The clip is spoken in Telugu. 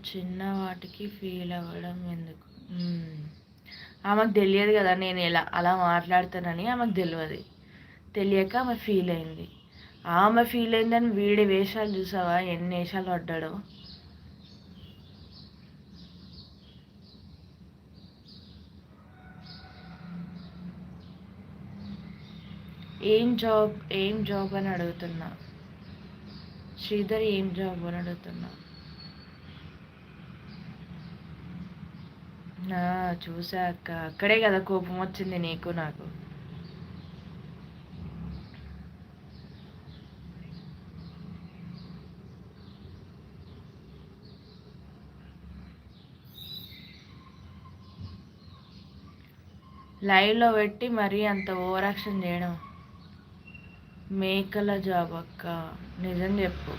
చిన్న వాటికి ఫీల్ అవ్వడం ఎందుకు? ఆమెకు తెలియదు కదా నేను అలా మాట్లాడతానని ఆమెకు తెలియదు. తెలియక ఆమె ఫీల్ అయింది. ఆమె ఫీల్ అయిందని వీడి వేషాలు చూసావా ఎన్ని వేషాలు పడ్డాడో. ఏం జాబ్ అని అడుగుతున్నా. శ్రీధర్ ఏం జాబ్ అని అడుగుతున్నా. చూసాక అక్కడే కదా కోపం వచ్చింది నీకు నాకు. లైవ్లో పెట్టి మరీ అంత ఓవర్ యాక్షన్ చేయడం. మేకల జాబ్ అక్క, నిజం చెప్పు.